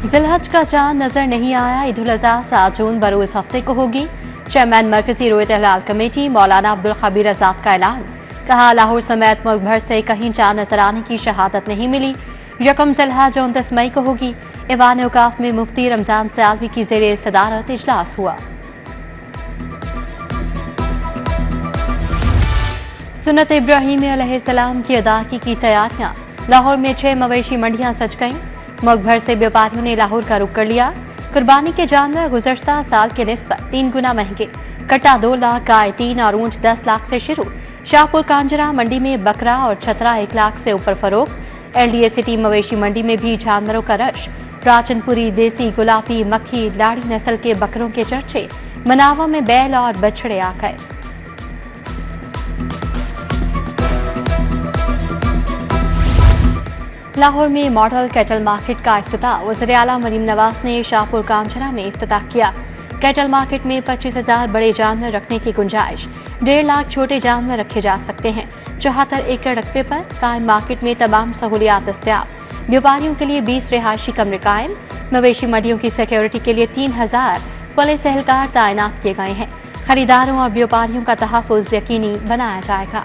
जिलहज का चांद नजर नहीं आया। ईद उल अज़हा 7 जून बरोज हफ्ते को होगी। चेयरमैन मरकजी रोयत अहलाल कमेटी मौलाना अब्दुल खबीर आजाद का ऐलान। कहा, लाहौर समेत मुल्क भर से कहीं चांद नजर आने की शहादत नहीं मिली। यकम जिलहज 29 मई को होगी। ईवान औकाफ में मुफ्ती रमजान सयालवी की ज़ेर सदारत इजलास हुआ। सुन्नत इब्राहीम अलैहिस्सलाम की अदायगी की तैयारियां। लाहौर में 6 मवेशी मंडियां सज गईं। मुल्क भर से व्यापारियों ने लाहौर का रुख कर लिया। कुर्बानी के जानवर गुज़श्ता साल के निस्बत 3 गुना महंगे। कट्टा 2 लाख, गाय 3 और ऊंट 10 लाख से शुरू। शाहपुर कांजरा मंडी में बकरा और छतरा 1 लाख से ऊपर फरोख्त। LDA सिटी मवेशी मंडी में भी जानवरों का रश। राचनपुरी, देसी, गुलाबी, मक्खी, लाड़ी नस्ल के बकरों के चर्चे। मनावा में बैल और बछड़े आ गए। लाहौर में मॉडल कैटल मार्केट का इफ्तिताह। वज़ीर आला मरीम नवाज ने शाहपुर कांजरा में इफ्तिताह किया। कैटल मार्केट में 25,000 बड़े जानवर रखने की गुंजाइश। 1.5 लाख छोटे जानवर रखे जा सकते हैं। 74 एकड़ रकबे पर कायम मार्केट में तमाम सहूलियात दस्तयाब। व्यापारियों के लिए 20 रिहायशी कमरे कायम। मवेशी मंडियों की सिक्योरिटी के लिए 3,000 पुलिस एहलकार तैनात किए गए हैं। खरीदारों और व्यापारियों का तहफ़्फ़ुज़ यकीनी बनाया जाएगा।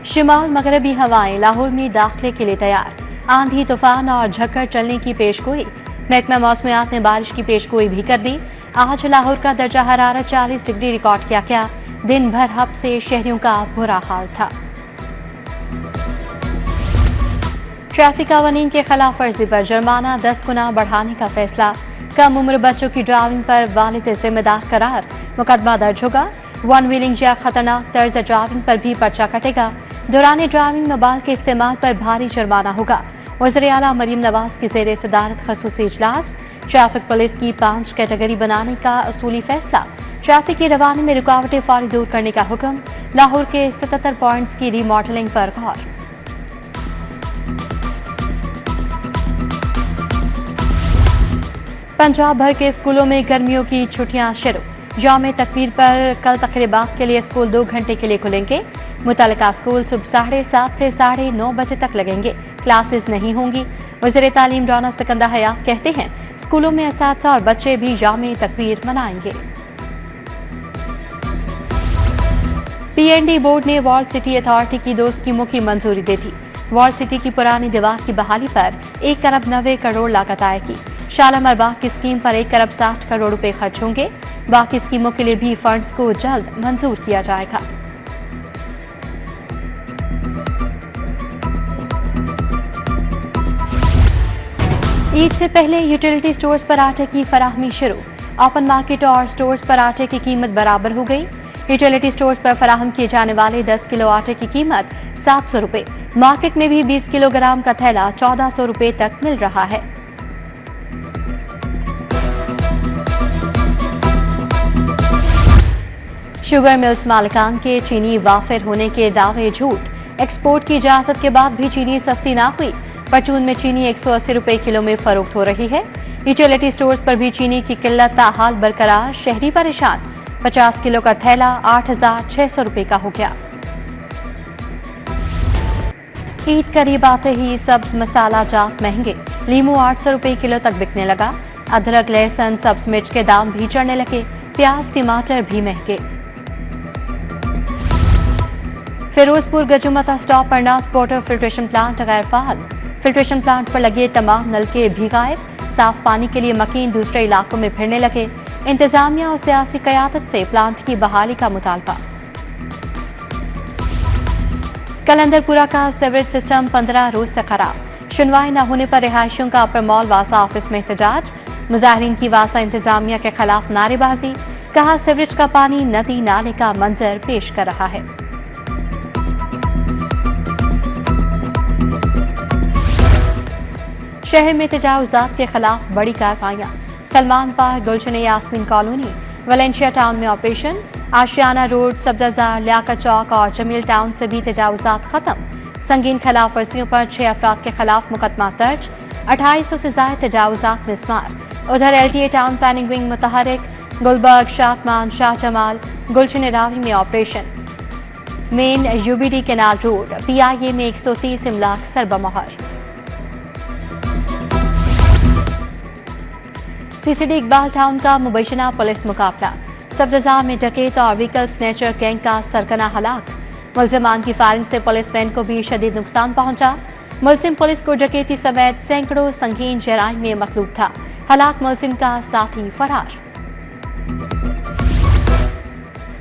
शिमाल मगरबी हवाएं लाहौर में दाखिले के लिए तैयार। आंधी, तूफान और झक्कर चलने की पेशगोई। महकमा मौसमियात ने बारिश की पेशगोई भी कर दी। आज लाहौर का दर्जा हरारत 40 डिग्री रिकॉर्ड किया गया। दिन भर हब से शहरियों का बुरा हाल था। ट्रैफिक कानून के खिलाफ वर्जी पर जुर्माना 10 गुना बढ़ाने का फैसला। कम उम्र बच्चों की ड्राइविंग पर वालिद जिम्मेदार करार। मुकदमा दर्ज होगा। वन व्हीलिंग या खतरनाक तर्ज ड्राइविंग पर भी पर्चा कटेगा। दौरान ड्राइविंग मोबाइल के इस्तेमाल पर भारी जुर्माना होगा। वज़ीर आला मरीम नवाज की ज़ेर सदारत ख़ुसूसी इजलास। ट्रैफिक पुलिस की 5 कैटेगरी बनाने का असूली फैसला। ट्रैफिक की रवानी में रुकावटें फौरी दूर करने का हुक्म। लाहौर के 77 पॉइंट्स की रीमॉडलिंग पर गौर। पंजाब भर के स्कूलों में गर्मियों की छुट्टियां शुरू। यौम तकबीर पर कल तकरीबात के लिए स्कूल 2 घंटे के लिए खुलेंगे। मुतल्लिका स्कूल सुबह 7:30 से 9:30 बजे तक लगेंगे। क्लासेस नहीं होंगी। वज़ीर तालीम राना सिकंदर हयात कहते हैं, स्कूलों में असातिज़ा और बच्चे भी यौम तकबीर मनाएंगे। PND बोर्ड ने वॉल सिटी अथॉरिटी की 2 स्कीमों की मंजूरी दे दी। वॉल सिटी की पुरानी दीवार की बहाली पर 1 अरब 90 करोड़ लागत आएगी। शालामार बाग की स्कीम पर 1 अरब 60 करोड़ रुपए खर्च होंगे। बाकी स्कीमों के लिए भी फंड्स को जल्द मंजूर किया जाएगा। ईद से पहले यूटिलिटी स्टोर्स पर आटे की फराहमी शुरू। ओपन मार्केट और स्टोर्स पर आटे की कीमत बराबर हो गई। यूटिलिटी स्टोर्स पर फराहम किए जाने वाले 10 किलो आटे की कीमत 700 रुपए। मार्केट में भी 20 किलोग्राम का थैला 1400 रुपए तक मिल रहा है। शुगर मिल्स मालिकान के चीनी वाफिर होने के दावे झूठ। एक्सपोर्ट की इजाजत के बाद भी चीनी सस्ती ना हुई। परचून में चीनी 180 रुपए किलो में फरोख्त हो रही है। यूटिलिटी स्टोर्स पर भी चीनी की किल्लत ताहाल बरकरार। शहरी परेशान। 50 किलो का थैला 8,600 रुपए का हो गया। ईद करीब आते ही सब्ज मसाला जात महंगे। लीमू 800 रुपए किलो तक बिकने लगा। अदरक, लहसुन, सब्ज मिर्च के दाम भी चढ़ने लगे। प्याज, टमाटर भी महंगे। फिरोजपुर गजुमता स्टॉप पर नास वाटर फिल्ट्रेशन प्लांट गैर फाल। फिल्ट्रेशन प्लांट पर लगे तमाम नलके भी गायब। साफ पानी के लिए मकीन दूसरे इलाकों में फिरने लगे। इंतजामिया और सियासी क़यादत से प्लांट की बहाली का मुतालबा। कलंदरपुरा का सीवरेज सिस्टम 15 रोज से खराब। सुनवाई न होने पर रिहायशियों का अपर मॉल वासा ऑफिस में एहतजाज। मुजाहिरीन की वासा इंतजामिया के खिलाफ नारेबाजी। कहा, सीवरेज का पानी नदी नाले का मंजर पेश कर रहा है। शहर में तजावुज़ात के खिलाफ बड़ी कार्रवाइयाँ। सलमान पार्क, गुलशन यास्मीन कॉलोनी, वलेंशिया टाउन में ऑपरेशन। आशियाना रोड, सब्जाजार, लियाकत चौक और जमील टाउन से भी तजावुज़ात खत्म। संगीन खिलाफ वर्जियों पर 6 अफराद के खिलाफ मुकदमा दर्ज। 2800 से ज़ायद तजावुज़ात मिस्मार। उधर LTA टाउन प्लानिंग विंग मुतहरिक। गुलबर्ग, शातमान, शाह जमाल, गुलशन रावी में operation. Main UBD canal road PIA में 130 इमलाक सरबमोहर। CCD इकबाल टाउन का मुबैशना पुलिस मुकाबला, सब्जा में डकैत और व्हीकल स्नैचर गैंग का सरगना हलाक। मुलजिमान की फायरिंग से पुलिस वैन को भी शदीद नुकसान पहुंचा। मुलजिम पुलिस को डकैती समेत सैकड़ों संगीन जराइम में मतलूब था। हलाक मुलजिम का साथी फरार।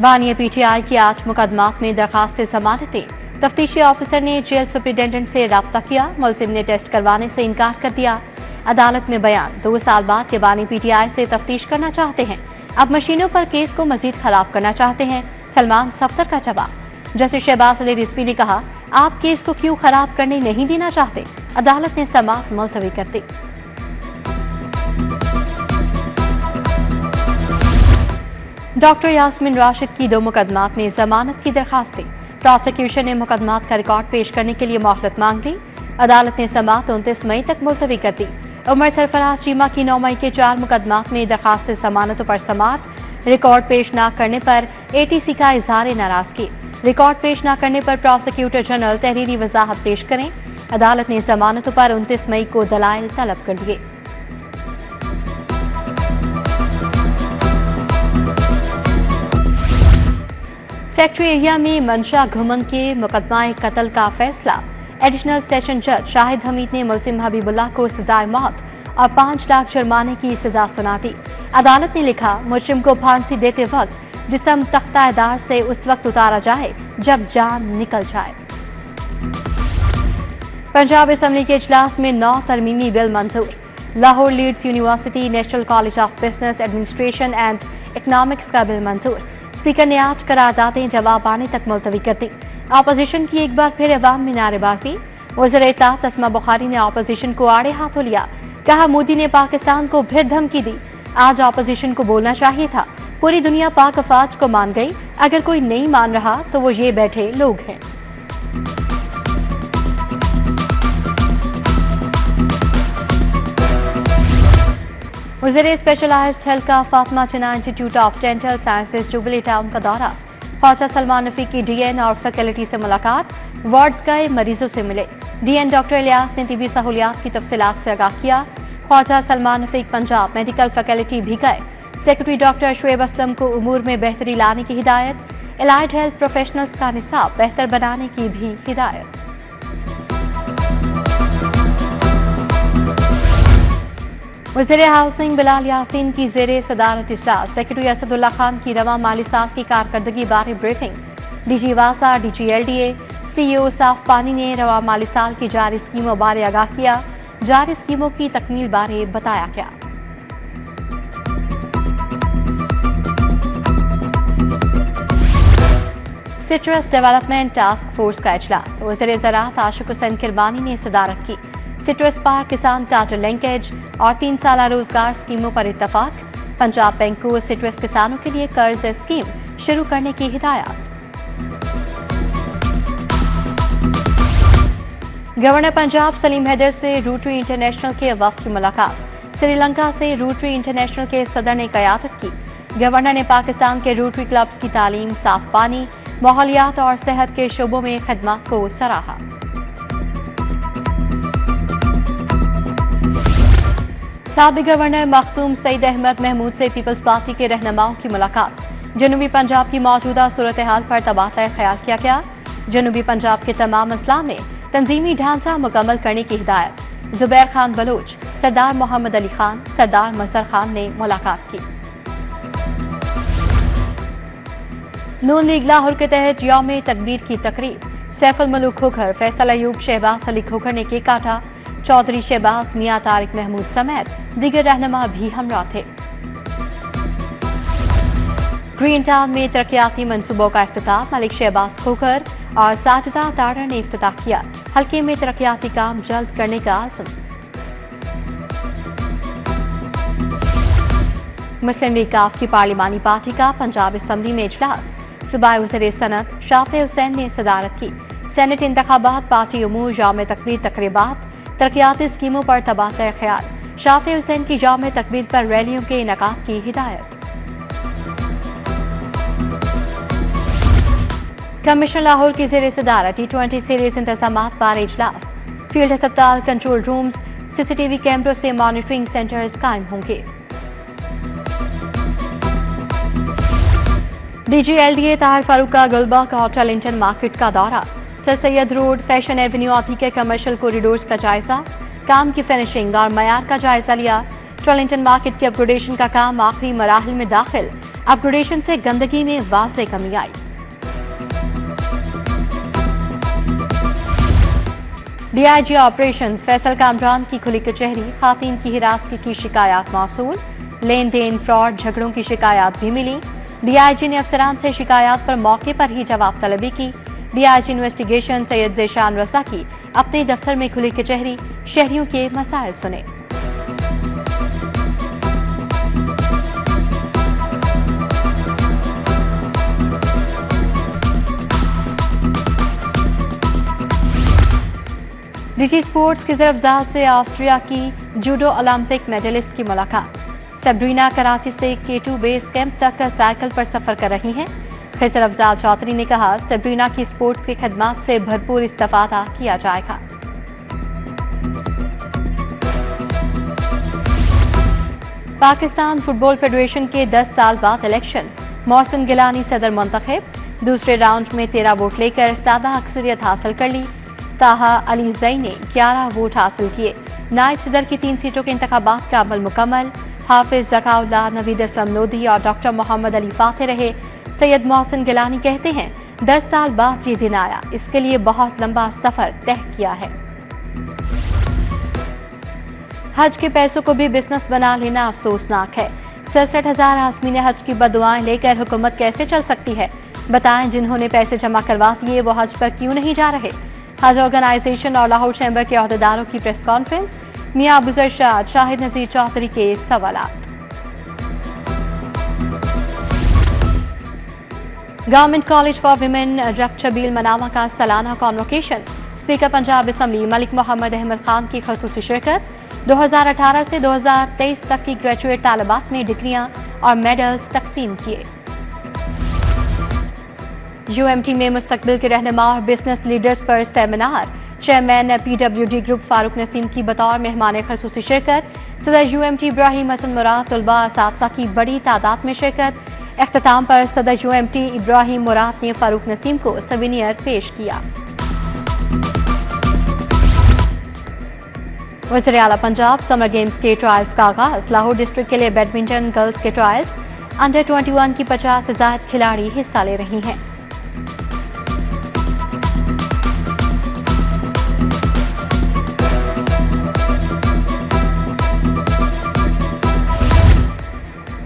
बानिया PTI की 8 मुकदमात में दरखास्त जमानतें। तफ्तीशी ऑफिसर ने जेल सुप्रिंटेंडेंट से राब्ता किया, मुलजिम ने टेस्ट करवाने से इनकार कर दिया। अदालत में बयान, 2 साल बाद ये बानी PTI से तफ्तीश करना चाहते हैं, अब मशीनों पर केस को मजीद खराब करना चाहते हैं। सलमान सफ्तर का जवाब, जस्टिस शहबाज अली रिजवी ने कहा, आप केस को क्यों खराब करने नहीं देना चाहते। अदालत ने समाअत मुलतवी कर दी। डॉक्टर यास्मीन राशिद की 2 मुकदमात में जमानत की दरखास्तें। प्रोसिक्यूशन ने मुकदमात का रिकॉर्ड पेश करने के लिए मोहलत मांग ली। अदालत ने समाअत 29 मई तक मुलतवी कर दी। उमर सरफराज चीमा की 9 मई के 4 मुकदमात में दरखास्त जमानतों पर समाअत। रिकॉर्ड पेश न करने पर ATC का इजहार नाराजगी। रिकॉर्ड पेश न करने पर प्रोसिक्यूटर जनरल तहरीरी वजाहत पेश करें। अदालत ने जमानतों पर 29 मई को दलाइल तलब कर लिए। फैक्ट्री एरिया में मंशा घुमन के मुकदमा कत्ल का फैसला। एडिशनल सेशन जज शाहिद हमीद ने मुलजिम हबीबुल्लाह को सजाए मौत और 5 लाख जुर्माने की सजा सुना दी। अदालत ने लिखा, मुजरिम को फांसी देते वक्त जिस्म तख्तादार से उस वक्त उतारा जाए जब जान निकल जाए। पंजाब असेंबली के इजलास में 9 तरमीमी बिल मंजूर। Lahore Leeds university national college of business administration and economics का बिल मंजूर। स्पीकर ने 8 करारदादें जवाब आने तक मुलतवी कर दी। अपोजिशन की एक बार फिर अवाम में नारेबाजी। वज़ीर इत्तलात तस्मा बुखारी ने अपोजिशन को आड़े हाथों लिया, कहा मोदी ने पाकिस्तान को फिर धमकी दी। आज अपोजिशन को बोलना चाहिए था, पूरी दुनिया पाक अफवाज को मान गई, अगर कोई नहीं मान रहा तो वो ये बैठे लोग हैं। वज़ीर स्पेशलाइज्ड हेल्थ का Fatima Jinnah institute of dental sciences jubilee town का दौरा। ख्वाजा सलमान नफी की DN और फैकल्टी से मुलाकात। वार्ड्स गए मरीजों से मिले। DN डॉक्टर इलियास ने तिबी सहूलियात की तफसीलात से आगाह किया। ख्वाजा सलमान नफी पंजाब मेडिकल फैकल्टी भी गए। सेक्रेटरी डॉक्टर शुएब असलम को उमूर में बेहतरी लाने की हिदायत। एलाइड हेल्थ प्रोफेशनल्स का निसाब बेहतर बनाने की भी हिदायत। वज़ीर हाउसिंग बिलाल यासीन की ज़ेरे सदारत इजलास। सेक्रेटरी असदुल्ला खान की रवा माली साल की कारकर्दगी बारे ब्रीफिंग। DG वासा, DG LDA, CEO साफ पानी ने रवा माली साल की जारी स्कीमों बारे आगाह किया। जारी स्कीमों की तकमील बारे बताया गया। सिट्रस डेवलपमेंट टास्क फोर्स का इजलास। वज़ीर ज़राअत आशिक हुसैन किरबानी ने सदारत की। सिट्रस पार किसान कार्ड लिंकेज और 3 साला रोजगार स्कीमों पर इत्तफाक। पंजाब बैंक को सिट्रस किसानों के लिए कर्ज स्कीम शुरू करने की हिदायत। गवर्नर पंजाब सलीम हैदर से रोटरी इंटरनेशनल के वफ्द की मुलाकात। श्रीलंका से रोटरी इंटरनेशनल के सदर ने क़यादत की। गवर्नर ने पाकिस्तान के रोटरी क्लब्स की तालीम, साफ पानी, माहौलियात और सेहत के शोबों में खदमात को सराहा। साबिक गवर्नर मखदूम सईद अहमद महमूद से पीपल्स पार्टी के रहनुमाओं की मुलाकात। जनूबी पंजाब की मौजूदा सूरत हाल पर तबादला ख्याल किया गया। जनूबी पंजाब के तमाम अजला में तंजीमी ढांचा मुकम्मल करने की हिदायत। जुबैर खान बलोच, सरदार मोहम्मद अली खान, सरदार मजदर खान ने मुलाकात की। नून लीग लाहौर के तहत यौम तकबीर की तकरीब। सैफुल मलूक खोखर, फैसल अयूब, शहबाज अली खोखर ने केक काटा। चौधरी शहबाज, मियां तारिक महमूद समेत दीगर रहनुमा भी हमरा थे। ग्रीन टाउन में तरक्याती मंसूबों का इफ्तिताह। मलिक शहबाज खोखर और साजिदा तारा ने इफ्तिताह किया। हल्के में तरक्याती काम जल्द करने का आज़म। मुस्लिम लीग काफ की पार्लिमानी पार्टी का पंजाब असेंबली में इजलास। सूबाई वज़ीर सनत शाफे हुसैन ने सदारत की। सेनेट इंतखाबात, पार्टी उमूर, यौम तकबीर तकरीबात, तरक्याती स्कीमों पर तबादला ख्याल। शाफे हुसैन की यौम तकबीर पर रैलियों के इनेकाद की हिदायत। कमिश्नर लाहौर की ज़ेर सदारत T20 सीरीज इंतजामात पर इजलास। फील्ड अस्पताल, कंट्रोल रूम्स, CCTV कैमरों से मॉनिटरिंग सेंटर्स कायम होंगे। DG LDA ताहिर फारूक का गुलबर्ग और टर्लिंगटन मार्केट का दौरा। Sir Syed road, fashion Avenue आदि के कमर्शियल कॉरिडोर्स का जायजा, काम की फिनिशिंग और मयार का जायजा लिया। टर्लिंगटन मार्केट के अपग्रेडेशन का काम आखिरी मराहिल में दाखिल। अपग्रेडेशन से गंदगी में वाज़ेह कमी आई। DIG ऑपरेशन फैसल कामरान की खुली कचहरी। खातून की हिरासगी की शिकायत मौसूल। लेन देन, फ्रॉड, झगड़ों की शिकायत भी मिली। DIG ने अफसरान से शिकायत पर मौके पर ही जवाब तलबी की। DIG इन्वेस्टिगेशन सैयद ज़ेशान रसा की अपने दफ्तर में खुली कचहरी, शहरियों के मसाइल सुने। DG स्पोर्ट्स की ज़रअफ़ज़ाल से ऑस्ट्रिया की जूडो ओलंपिक मेडलिस्ट की मुलाकात। सबरीना कराची से K2 बेस कैंप तक साइकिल पर सफर कर रही हैं। खिजर अफजाल चौधरी ने कहा, सबरीना की स्पोर्ट्स की खदमात से भरपूर इस्तेफादा किया जाएगा। पाकिस्तान फुटबॉल फेडरेशन के 10 साल बाद इलेक्शन। मोहसिन गिलानी सदर मुंतखब। दूसरे राउंड में 13 वोट लेकर सादा अक्सरियत हासिल कर ली। ताहा अली जई ने 11 वोट हासिल किए। नायब सदर की 3 सीटों के इंतखाबात का अमल मुकम्मल। हाफिज ज़काउल्लाह, नवीद असलम लोधी और डॉक्टर मोहम्मद अली फाते रहे। सैयद मोहसिन गिलानी कहते हैं, 10 साल बाद ये दिन आया, इसके लिए बहुत लंबा सफर तय किया है। हज के पैसों को भी बिजनेस बना लेना अफसोसनाक है। 67,000 आज़मीन हज की बदुआएं लेकर हुकूमत कैसे चल सकती है? बताएं, जिन्होंने पैसे जमा करवा दिए वो हज पर क्यों नहीं जा रहे? हज ऑर्गेनाइजेशन और लाहौर चैम्बर के अहदेदारों की प्रेस कॉन्फ्रेंस। मियां अबूजर शाह, शाहिद नज़ीर चौधरी के सवालात। गवर्नमेंट कॉलेज फॉर विमेन रक्चबील मनावा का सालाना convocation. Speaker Punjab assembly Malik Mohammad Ahmad Khan की खसूसी शिरकत। 2018 से 2023 तक की ग्रेजुएट तालिबात में डिग्रियां और मेडल्स तकसीम किए। UMT में मुस्तकबिल के रहनुमा और बिजनेस लीडर्स पर seminar. Chairman PWD group Farooq Naseem की बतौर मेहमान खसूसी शिरकत। सदर UMT इब्राहिम हसन मुराद, तलबा असातिज़ा की बड़ी तादाद में शिरकत। इख्तिताम पर सदर UMT इब्राहिम मुराद ने फारूक नसीम को सवीनियर पेश किया। वज़ीर आला पंजाब समर गेम्स के ट्रायल्स का आगाज। लाहौर डिस्ट्रिक्ट के लिए बैडमिंटन गर्ल्स के ट्रायल्स। अंडर 21 की 50 से ज़ायद खिलाड़ी हिस्सा ले रही हैं।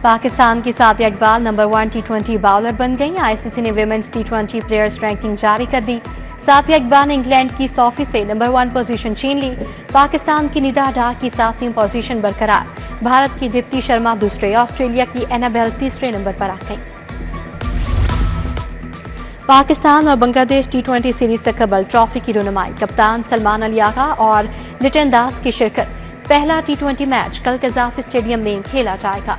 पाकिस्तान की Sadia Iqbal number 1 T20 bowler बन गई। ICC ने विमेंस T20 प्लेयर्स रैंकिंग जारी कर दी। सादिया इकबाल ने इंग्लैंड की सोफी से नंबर 1 पोजीशन छीन ली। पाकिस्तान की निदा डार की 7वीं पोजीशन बरकरार। भारत की दीप्ति शर्मा दूसरे, ऑस्ट्रेलिया की एनाबेल तीसरे नंबर पर आ गई। पाकिस्तान और बांग्लादेश T20 सीरीज से कबल ट्रॉफी की रुनुमाई। कप्तान सलमान अली आगा और लिटन दास की शिरकत। पहला T20 मैच कल कज़ाफ स्टेडियम में खेला जाएगा।